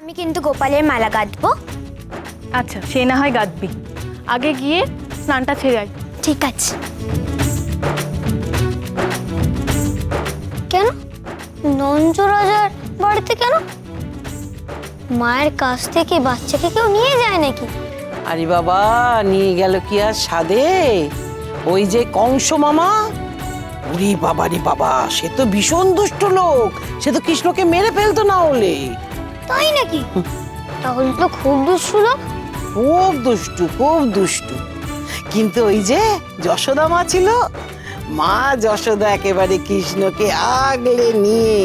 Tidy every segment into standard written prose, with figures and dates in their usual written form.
আমি কিন্তু গোপালের মালা গাঁথবো। আচ্ছা, সে না হয় গাঁথবি, আগে গিয়ে স্নানটা ছেড়ে আয়। ঠিক আছে। কেন নঞ্জ রাজার বাড়িতে কেন? মায়ের কাছ থেকে বাচ্চাকে কেউ নিয়ে যায় নাকি? আরে বাবা, নিয়ে গেল কি আর সাধে? ওই যে কংস মামা, ওরে বাবা রে বাবা, সে তো ভীষণ দুষ্ট লোক, সে তো কৃষ্ণকে মেরে ফেলতো না হলে। তাই নাকি? তাহলে তো খুব দুষ্টু লোক। খুব দুষ্টু, খুব দুষ্টু। কিন্তু ওই যে যশোদা মা ছিল, মা যশোদা একেবারে কৃষ্ণকে আগলে নিয়ে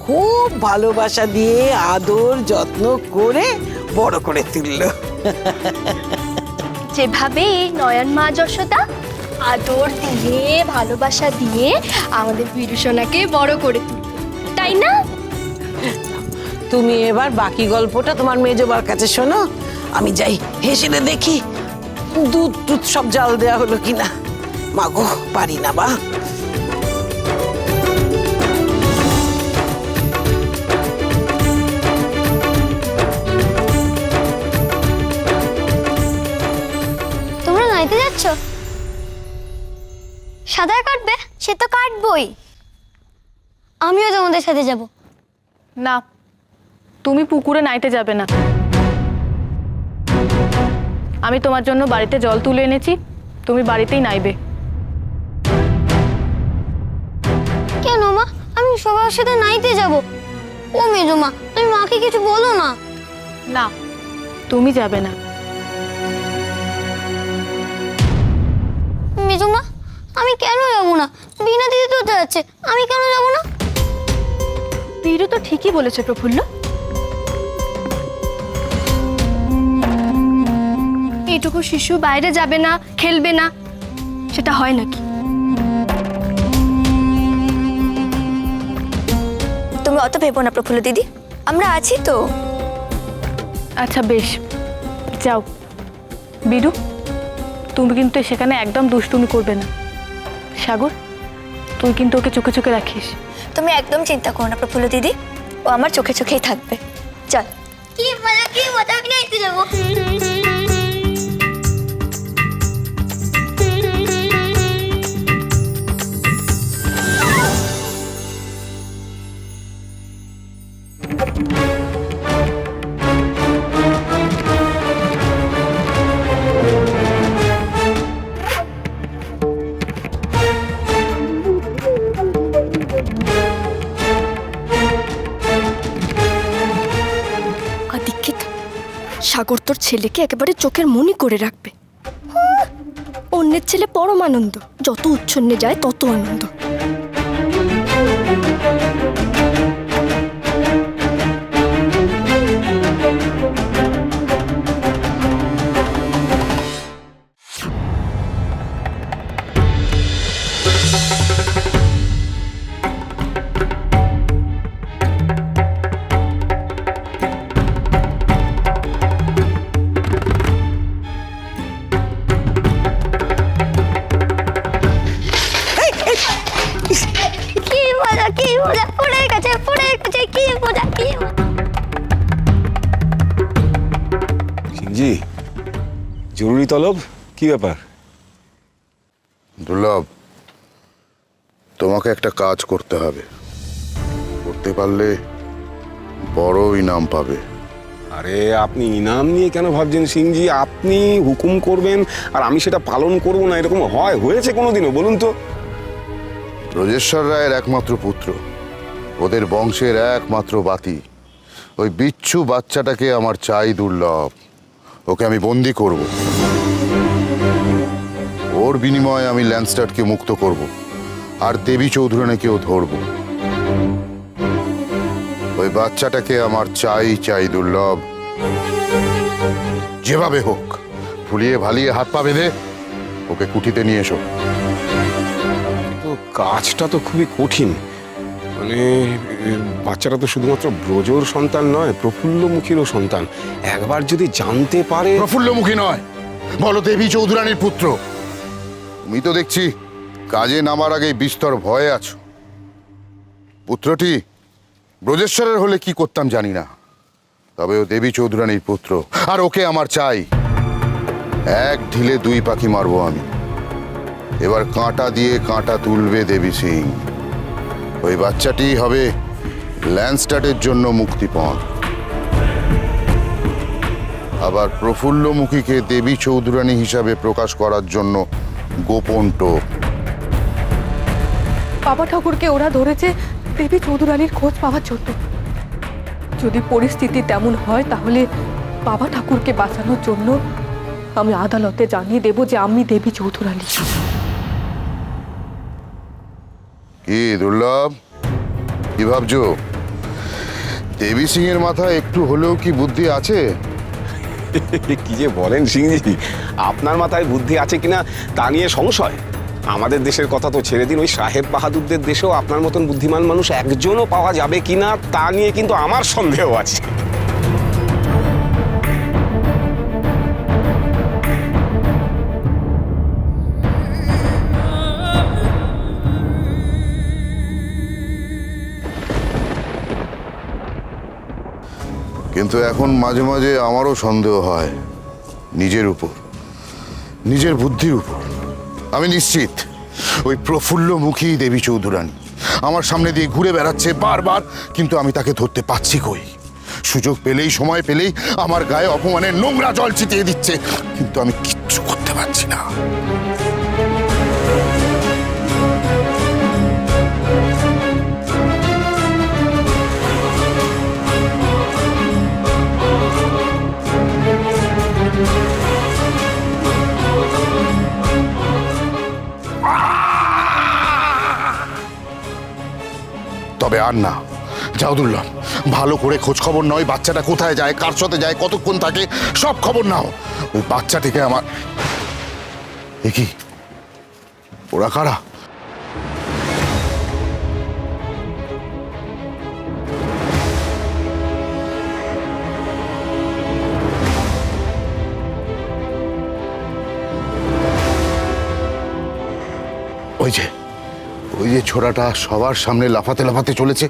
খুব ভালোবাসা দিয়ে আদর যত্ন করে বড় করে তুললো। যেভাবে নয়ন মা যশোদা আদর দিয়ে ভালোবাসা দিয়ে আমাদের বিরুষণাকে বড় করে তুলবে, তাই না? তুমি এবার বাকি গল্পটা তোমার মেজবার কাছে শোনো, আমি যাই হেসে দেখি দুধ টুধ সব জাল দেওয়া হলো কিনা। মাগো, পারি না বা। তোমরা নাইতে যাচ্ছ? সাঁতার কাটবে? সে তো কাটবই। আমিও তোমাদের সাথে যাব। না, তুমি পুকুরে নাইতে যাবে না। আমি তোমার জন্য বাড়িতে জল তুলে এনেছি, তুমি বাড়িতেই নাইবে। কেন মা? আমি সবার সাথে নাইতে যাব। ও মেজো মা, তুমি মাকে কিছু বলো না। না, তুমি যাবে না। মেজো মা, আমি কেন যাব না? বিনা দিদি তো যাচ্ছে, আমি কেন যাব না? বীরু তো ঠিকই বলেছে প্রফুল্ল। এইটুকু শিশু বাইরে যাবে না, খেলবে না, সেটা হয় নাকি? তুমি অত ভেবো না প্রফুল্ল দিদি, আমরা আছি তো। আচ্ছা বেশ, যাও। বিরু, তুমি কিন্তু সেখানে একদম দুষ্টুমি করবে না। সাগর, তুই কিন্তু ওকে চোখে চোখে রাখিস। তুমি একদম চিন্তা করো না প্রফুল্ল দিদি, ও আমার চোখে চোখেই থাকবে। চল। কি মজা, আমি নাইতে যাবো। আদিক্ষিত, সাগর তোর ছেলেকে একেবারে চোখের মনি করে রাখবে। অন্যের ছেলে পরম আনন্দ, যত উচ্ছন্নে যায় তত আনন্দ। কি মজা, পড়ে গেছে, কি মজা। সিংজি, জরুরি তলব, কি ব্যাপার? দুর্লভ, তোমাকে একটা কাজ করতে হবে। করতে পারলে বড় ইনাম পাবে। আরে আপনি ইনাম নিয়ে কেন ভাবছেন সিংজি? আপনি হুকুম করবেন আর আমি সেটা পালন করব না, এরকম হয়েছে কোনোদিনও বলুন তো? ব্রজেশ্বর রায়ের একমাত্র পুত্র, ওদের বংশের একমাত্র বাতি, ওই বিচ্ছু বাচ্চাটাকে আমার চাই দুর্লভ। ওকে আমি বন্দি করব। ওর বিনিময়ে আমি ল্যান্সটার্টকে মুক্ত করব আর দেবী চৌধুরানীকেও ধরব। ওই বাচ্চাটাকে আমার চাই দুর্লভ। যেভাবে হোক ফুলিয়ে ভালিয়ে হাত পা বেঁধে ওকে কুঠিতে নিয়ে এসো। তো কাজটা তো খুবই কঠিন। মানে বাচ্চাটা তো শুধুমাত্র ব্রজর সন্তান নয়, প্রফুল্লমুখীরও সন্তান। একবার যদি জানতে পারে। প্রফুল্লমুখী নয়, বলো দেবী চৌধুরানীর পুত্র। তুমি তো দেখছি কাজে নামার আগে বিস্তর ভয়ে আছো। পুত্রটি ব্রজেশ্বরের হলে কি করতাম জানি না, তবে ও দেবী চৌধুরানীর পুত্র, আর ওকে আমার চাই। এক ঢিলে দুই পাখি মারবো আমি। এবার কাঁটা দিয়ে কাঁটা তুলবে দেবী সিং। ওই বাচ্চাটি হবে ল্যান্ডস্টার্টের জন্য মুক্তিপণ। আবার প্রফুল্লমুখীকে দেবী চৌধুরানী হিসাবে প্রকাশ করার জন্য গোপন টোপ। বাবা ঠাকুরকে ওরা ধরেছে দেবী চৌধুরানীর খোঁজ পাওয়ার জন্য। যদি পরিস্থিতি তেমন হয় তাহলে বাবা ঠাকুরকে বাঁচানোর জন্য আমি আদালতে জানিয়ে দেব যে আমি দেবী চৌধুরানী। কি দুর্লভ, কি ভাবছো? দেবী সিং এর মাথায় একটু হলেও কি বুদ্ধি আছে? কি যে বলেন সিংজি, আপনার মাথায় বুদ্ধি আছে কিনা তা নিয়ে সংশয়। আমাদের দেশের কথা তো ছেড়ে দিন, ওই সাহেব বাহাদুরদের দেশেও আপনার মতন বুদ্ধিমান মানুষ একজনও পাওয়া যাবে কিনা তা নিয়ে কিন্তু আমার সন্দেহ আছে। কিন্তু এখন মাঝে মাঝে আমারও সন্দেহ হয় নিজের উপর, নিজের বুদ্ধির উপর। আমি নিশ্চিত ওই প্রফুল্লমুখী দেবী চৌধুরানী আমার সামনে দিয়ে ঘুরে বেড়াচ্ছে বারবার, কিন্তু আমি তাকে ধরতে পারছি কই। সুযোগ পেলেই, সময় পেলেই আমার গায়ে অপমানের নোংরা জল ছিটিয়ে দিচ্ছে, কিন্তু আমি কিচ্ছু করতে পারছি না। তবে আর না, যাও দুর্লভ, ভালো করে খোঁজ খবর নয়, বাচ্চাটা কোথায় যায়, কার সাথে যায়, কতক্ষণ থাকে, সব খবর নাও। ওই বাচ্চাটিকে আমার... এ কি, ওরা কারা? ওই যে ছোড়াটা সবার সামনে লাফাতে লাফাতে চলেছে,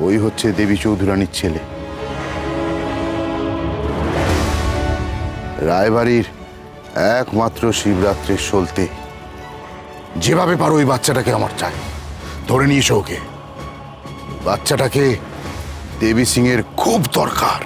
ওই হচ্ছে দেবী চৌধুরানীর ছেলে। রায়বাড়ির একমাত্র শিবরাত্রির সলতে। যেভাবে পারো ওই বাচ্চাটাকে আমার চাই, ধরে নিয়ে এসো ওকে। বাচ্চাটাকে দেবী সিং এর খুব দরকার।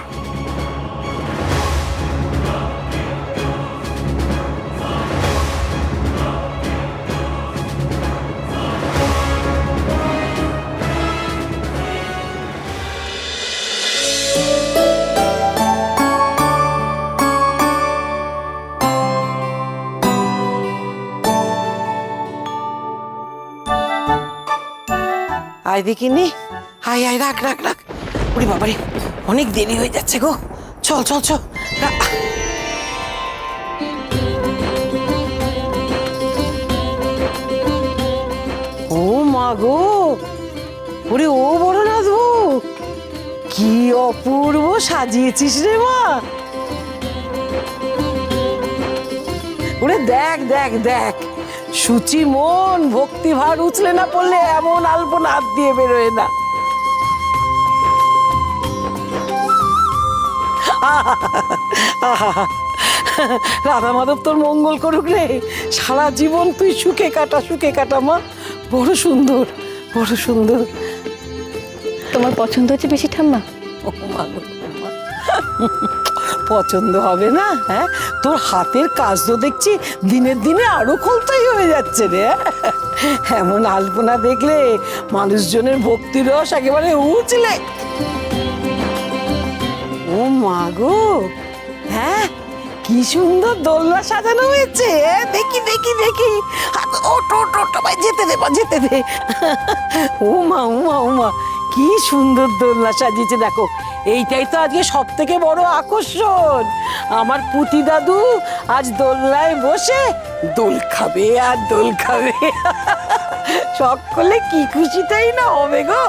আয় দেখিনি, আয় আয়, রাখ রাখ রাখ। ওরে বাবারে, অনেক দেরি হয়ে যাচ্ছে গো। চল চল চল। ও মা গো, ওরে ও বড় নাথু, কি অপূর্ব সাজিয়েছিস রে মা। ওরে দেখ দেখ দেখ, সুচি মন ভক্তি ভার উছলে না পড়লে এমন আলপনা হাত দিয়ে বেরোয় না। রাধা মাধব তোর মঙ্গল করুক রে, সারা জীবন তুই সুখে কাটা মা। বড় সুন্দর, বড় সুন্দর। তোমার পছন্দ হচ্ছে বেশি ঠাম্মা? পছন্দ হবে না? হ্যাঁ, তোর হাতের কাজ তো দেখছি দিনের দিনে আরো খোলতাই হয়ে যাচ্ছে রে। এমন আলপনা দেখলে মানুষজনের ভক্তি রস একেবারে উছলে। ও মা গো, হ্যাঁ কি সুন্দর দোলনা সাজানো হয়েছে। দেখি দেখি দেখি, ভাই যেতে দে বা যেতে দে। ও মা ও মা ও মা, কি সুন্দর দোলনা সাজিয়েছে দেখো। এইটাই তো আজকে সব থেকে বড় আকর্ষণ। আমার পুতি দাদু আজ দোলনায় বসে দোল খাবে আর দোল খাবে। সকলে কি খুশিটাই না হবে গো।